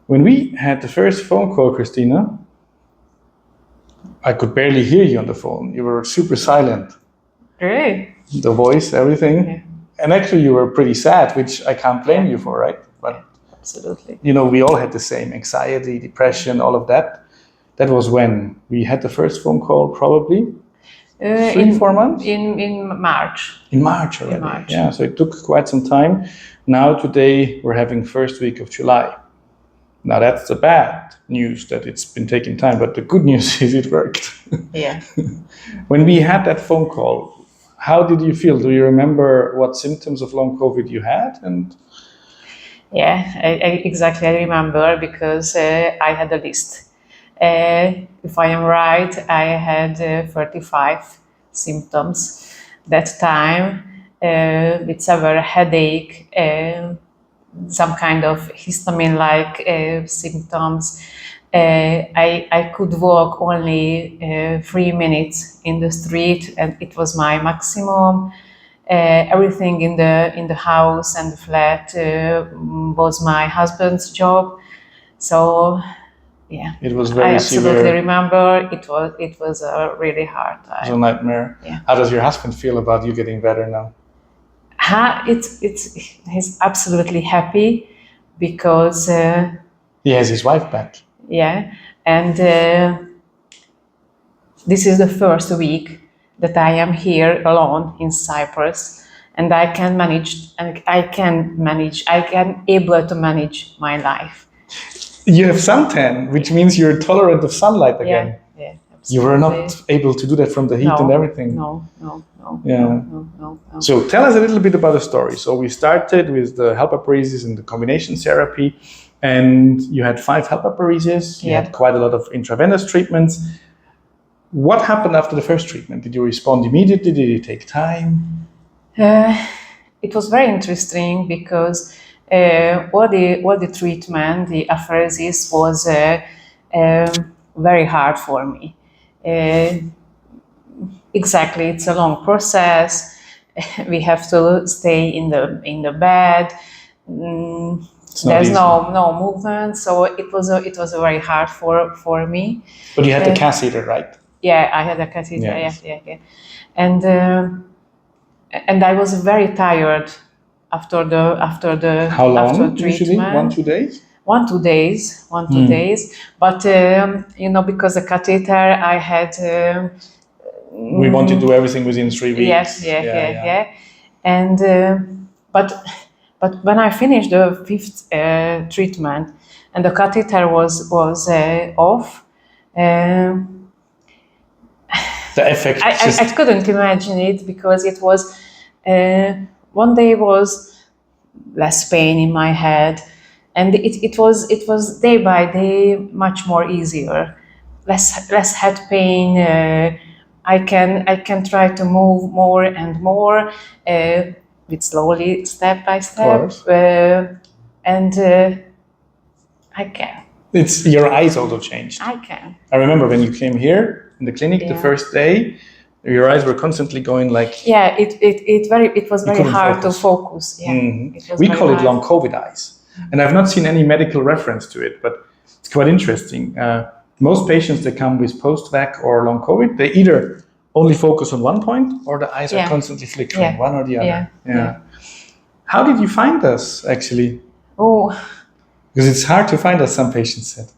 When we had the first phone call, Krisztina, I could barely hear you on the phone. You were super silent. Really? The voice, everything. Yeah. And actually you were pretty sad, which I can't blame you for, right? But absolutely. You know, we all had the same anxiety, depression, all of that. That was when we had the first phone call, probably 3-4 months? In March. In March already. In March. Yeah, so it took quite some time. Now today we're having first week of July. Now that's the bad news that it's been taking time, but the good news is it worked. Yeah. When we had that phone call, how did you feel? Do you remember what symptoms of long COVID you had? And yeah, exactly. I remember because I had a list. If I am right, I had 35 symptoms that time with severe headache, some kind of histamine-like symptoms. I could walk only 3 minutes in the street, and it was my maximum. Everything in the house and the flat was my husband's job. So yeah, it was very I absolutely severe. Remember it was a really hard time. It was a nightmare. Yeah. How does your husband feel about you getting better now? He's absolutely happy because he has his wife back. Yeah, and this is the first week that I am here alone in Cyprus, and I can able to manage my life. You have suntan, which means you're tolerant of sunlight again. Yeah, absolutely. You were not able to do that from the heat and everything. No. So tell us a little bit about the story. So we started with the H.E.L.P apheresis and the combination therapy, and you had 5 H.E.L.P apheresis. You had quite a lot of intravenous treatments. What happened after the first treatment? Did you respond immediately? Did it take time? It was very interesting because all the treatment, the apheresis, was very hard for me. Exactly, it's a long process. We have to stay in the bed. There's no movement, so it was very hard for me. But you had the catheter, right? Yeah, I had a catheter. Yes. Yeah. And I was very tired after the How long? After treatment. Usually 1-2 days. 1-2 days. 1-2 days. But because the catheter, I had. We want to do everything within 3 weeks. Yes, yeah. And but when I finished the 5th treatment and the catheter was off, the effect. I couldn't imagine it because it was one day was less pain in my head, and it was day by day much more easier, less head pain. I can try to move more and more, with slowly, step by step, and I can. It's your eyes also changed. I can. I remember when you came here in the clinic the first day, your eyes were constantly going like. Yeah, it was very hard to focus. Yeah, mm-hmm. We call it long COVID eyes, and I've not seen any medical reference to it, but it's quite interesting. Most patients that come with post-vac or long COVID, they either only focus on one point or the eyes are constantly flickering, one or the other. Yeah. How did you find us, actually? Oh. Because it's hard to find us, some patients said.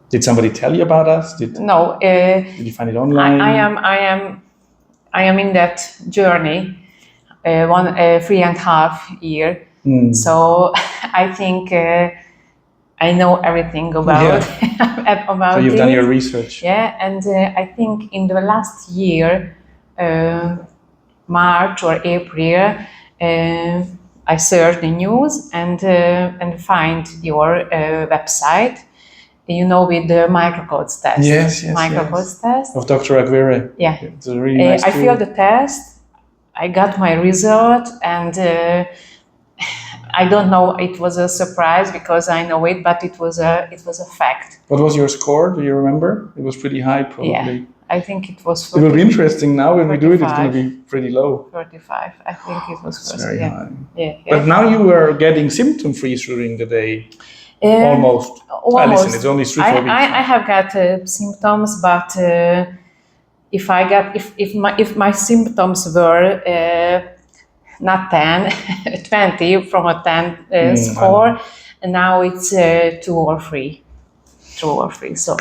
Did somebody tell you about us? No. Did you find it online? I am in that journey, 3.5 years. So I think I know everything about about. So you've done your research. Yeah, and I think in the last year, March or April, I searched the news and find your website. With the microcodes test. Yes. Microcodes test of Dr. Aguirre. Yeah, it's a really nice I filled the test. I got my result, and I don't know. It was a surprise because I know it, but it was a fact. What was your score? Do you remember? It was pretty high, probably. Yeah, I think it was It will be interesting now when we do it. It's 35. going to be pretty low. 35. I think it was It's first. very Yeah. high. Yeah. But now you were getting symptom free during the day. Almost. Listen, it's only 3-4 weeks. I have got symptoms, but if my symptoms were not 10, 20 from a 10 score, and now it's 2 or 3. 2 or 3. So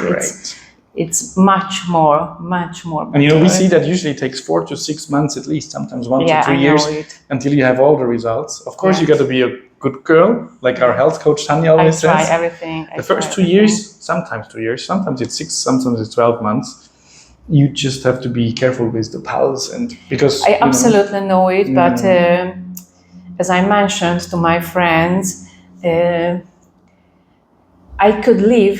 it's much more. And you know, we see that usually it takes 4 to 6 months at least, sometimes 1 to 3 years until you have all the results. Of course, you got to be a good girl, like our health coach Tanya always says. I try everything. The first 2 years, sometimes 2 years, sometimes it's 6, sometimes it's 12 months. You just have to be careful with the pulse, and because I absolutely know it, but as I mentioned to my friends, I could live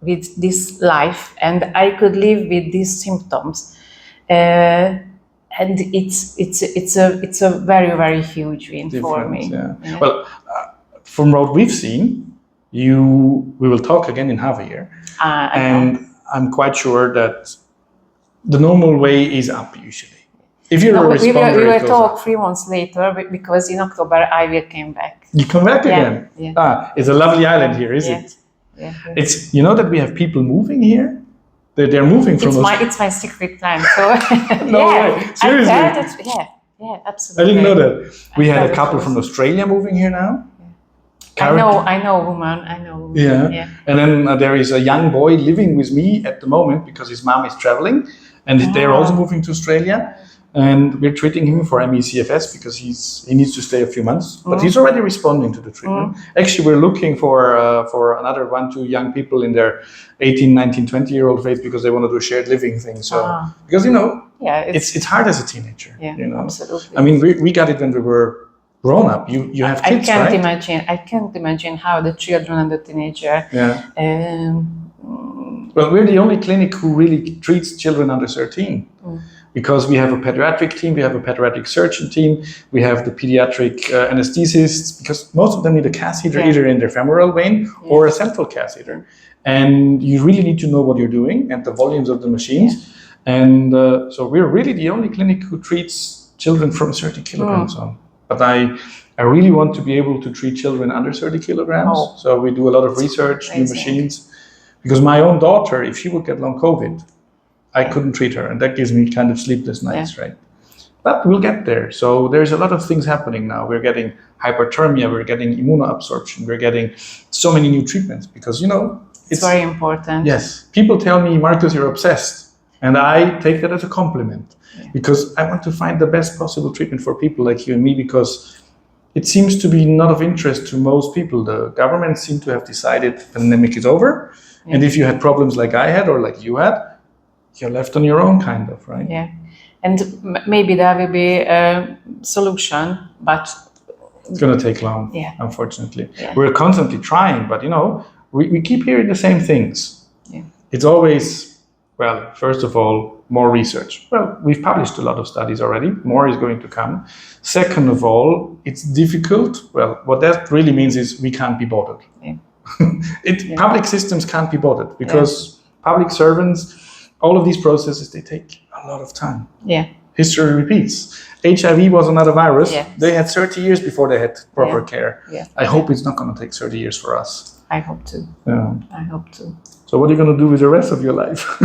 with this life, and I could live with these symptoms, and it's a very, very huge win for me. Yeah. Well, from what we've seen, we will talk again in half a year, and I'm quite sure that the normal way is up usually. If you're a responder, we will talk 3 months later, because in October I will come back. You come back again? Yeah. It's a lovely island here, is it? Yeah. It's, you know that we have people moving here? They're moving from It's my secret plan. So no way. Seriously? Yeah, absolutely. I didn't know that. We had a couple from Australia moving here now. I know a woman. Yeah. And then there is a young boy living with me at the moment because his mom is traveling, and they're also moving to Australia. And we're treating him for ME/CFS because he needs to stay a few months, but he's already responding to the treatment. Actually, we're looking for another 1-2 young people in their 18, 19, 20-year-old phase because they want to do a shared living thing. So because it's hard as a teenager. Yeah, absolutely. I mean, we got it when we were grown up. You have kids, right? I can't imagine how the children and the teenager. Yeah. Well, we're the only clinic who really treats children under 13. Because we have a pediatric team, we have a pediatric surgeon team, we have the pediatric anesthesists, because most of them need a catheter either in their femoral vein or a central catheter. And you really need to know what you're doing and the volumes of the machines. And so we're really the only clinic who treats children from 30 kilograms on. But I really want to be able to treat children under 30 kilograms. So we do a lot of research, new machines. Because my own daughter, if she would get long COVID, I couldn't treat her, and that gives me kind of sleepless nights, right? But we'll get there. So there's a lot of things happening now. We're getting hyperthermia, we're getting immunoabsorption, we're getting so many new treatments because, it's very important. Yes. People tell me, Markus, you're obsessed. And I take that as a compliment because I want to find the best possible treatment for people like you and me, because it seems to be not of interest to most people. The government seem to have decided the pandemic is over. And if you had problems like I had or like you had, you're left on your own, kind of, right? Yeah, and maybe there will be a solution, but it's going to take long, unfortunately. Yeah. We're constantly trying, but we keep hearing the same things. Yeah. It's always, well, first of all, more research. Well, we've published a lot of studies already. More is going to come. Second of all, it's difficult. Well, what that really means is we can't be bothered. Yeah. Public systems can't be bothered because public servants, all of these processes, they take a lot of time. Yeah. History repeats. HIV was another virus. Yeah. They had 30 years before they had proper care. Yeah. I hope it's not going to take 30 years for us. I hope to. Yeah. I hope to. So what are you going to do with the rest of your life?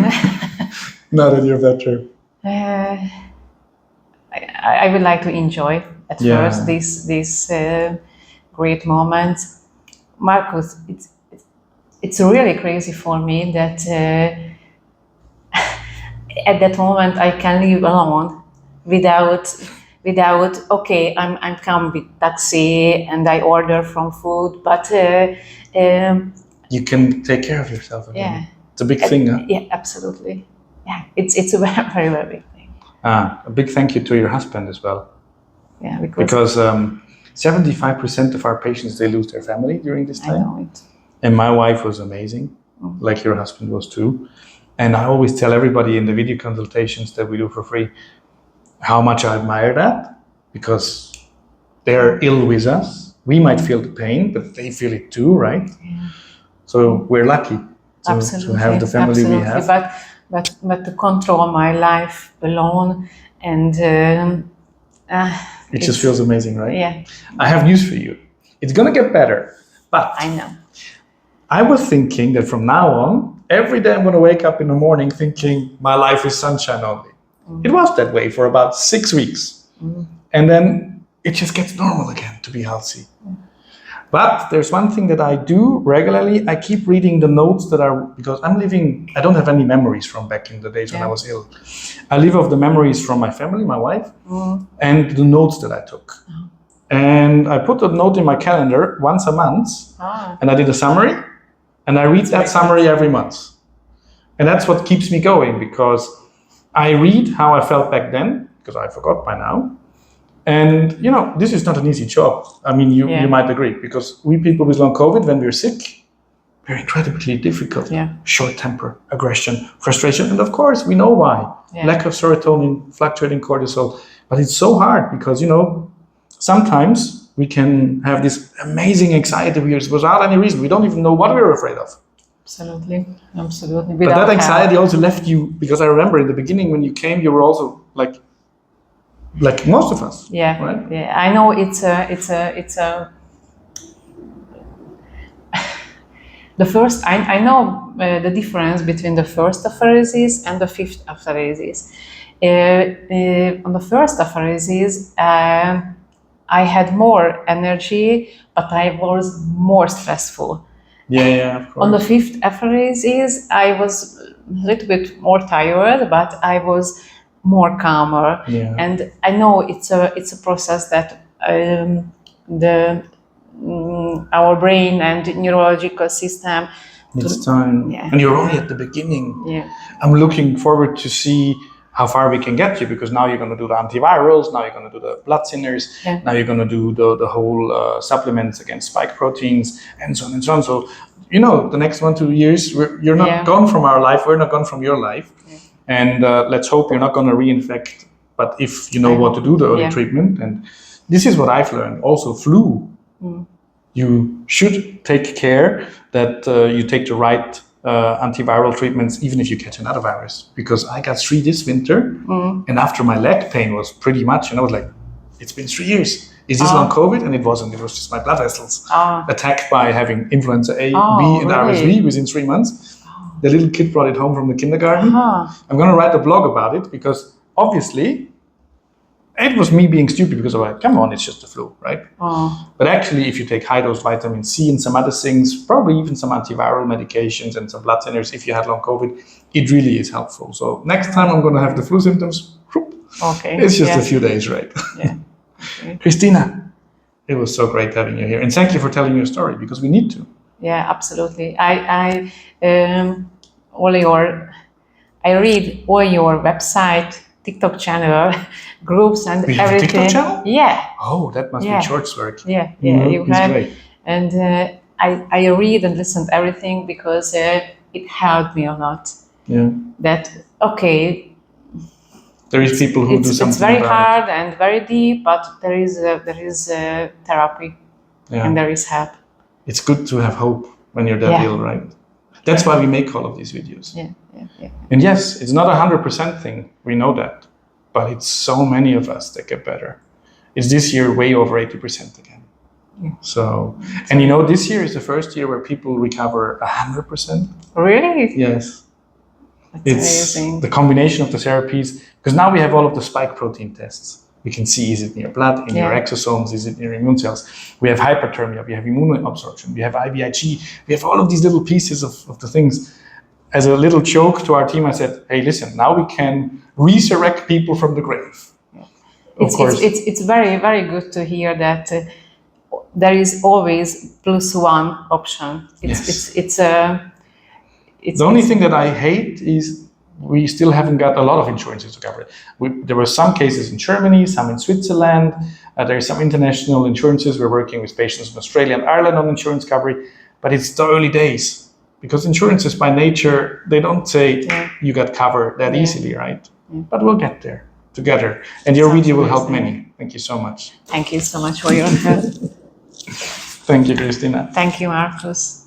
Now that you're better. I would like to enjoy at first this great moment. Markus, it's really crazy for me that at that moment I can live alone without okay, I'm come with taxi and I order from food, but you can take care of yourself again. Yeah, it's a big thing, huh? Yeah, absolutely. Yeah, it's a very, very, very big thing. A big thank you to your husband as well. Yeah, because 75% of our patients, they lose their family during this time. I know it. And my wife was amazing, like your husband was too. And I always tell everybody in the video consultations that we do for free how much I admire that, because they're ill with us. We might feel the pain, but they feel it too, right? Yeah. So we're lucky to have the family we have. but to control my life alone, and it just feels amazing, right? Yeah. I have news for you. It's gonna get better, but I know. I was thinking that from now on, every day I'm gonna wake up in the morning thinking my life is sunshine only. It was that way for about 6 weeks. And then it just gets normal again to be healthy. But there's one thing that I do regularly. I keep reading the notes that are, because I don't have any memories from back in the days when I was ill. I live off the memories from my family, my wife, and the notes that I took. And I put a note in my calendar once a month, and I did a summary, and I read that summary every month. And that's what keeps me going, because I read how I felt back then, because I forgot by now. And, this is not an easy job. I mean, you might agree, because we people with long COVID, when we're sick, we're incredibly difficult. Short temper, aggression, frustration. And of course, we know why. Lack of serotonin, fluctuating cortisol. But it's so hard because, sometimes we can have this amazing anxiety without any reason. We don't even know what we're afraid of. Absolutely. But that anxiety also left you, because I remember in the beginning when you came, you were also like most of us. Right? Yeah. I know it's a the first. I know the difference between the first apheresis and the fifth apheresis. On the first apheresis, I had more energy, but I was more stressful. Yeah, of course. On the fifth apheresis, I was a little bit more tired, but I was more calmer. And I know it's a process that our brain and neurological system needs time. And you're only at the beginning. I'm looking forward to see how far we can get you, because now you're going to do the antivirals, now you're going to do the blood thinners, now you're going to do the whole supplements against spike proteins, and so on and so on. So, the next 1-2 years, you're not gone from our life, we're not gone from your life. And let's hope you're not going to reinfect, but if you know what to do, the early treatment. And this is what I've learned. Also, flu. You should take care that you take the right antiviral treatments, even if you catch another virus. Because I got 3 this winter, and after my leg pain was pretty much, I was like, it's been 3 years. Is this long COVID? And it wasn't. It was just my blood vessels attacked by having influenza A, B, and RSV within 3 months. The little kid brought it home from the kindergarten. I'm going to write a blog about it, because obviously it was me being stupid, because I'm like, come on, it's just the flu, right? But actually, if you take high-dose vitamin C and some other things, probably even some antiviral medications and some blood thinners, if you had long COVID, it really is helpful. So next time I'm going to have the flu symptoms, it's just a few days, right? Krisztina, it was so great having you here. And thank you for telling your story, because we need to. Yeah, absolutely. I read all your website, TikTok channel, groups, and we have everything. A TikTok channel? Yeah. Oh, that must be George's work. Yeah, you have. Great. And I read and listen to everything, because it helped me a lot. That there is people who do something. It's very hard and very deep, but there is therapy, and there is help. It's good to have hope when you're that ill, right? That's why we make all of these videos. And yes, it's not 100% thing. We know that. But it's so many of us that get better. It's this year way over 80% again. So, and this year is the first year where people recover 100%. Really? Yes. It's amazing. The combination of the therapies, because now we have all of the spike protein tests. We can see, is it in your blood, in your exosomes, is it in your immune cells? We have hyperthermia, we have immune absorption, we have IVIG, we have all of these little pieces of the things. As a little joke to our team, I said, hey, listen, now we can resurrect people from the grave. Of course. It's very, very good to hear that there is always +1 option. The only thing that I hate is we still haven't got a lot of insurances to cover it. There were some cases in Germany, some in Switzerland. There are some international insurances. We're working with patients in Australia and Ireland on insurance coverage, but it's the early days, because insurances by nature, they don't say you got covered that easily, right? But we'll get there together. And your video will help many. Thank you so much. Thank you so much for your help. Thank you, Krisztina. Thank you, Markus.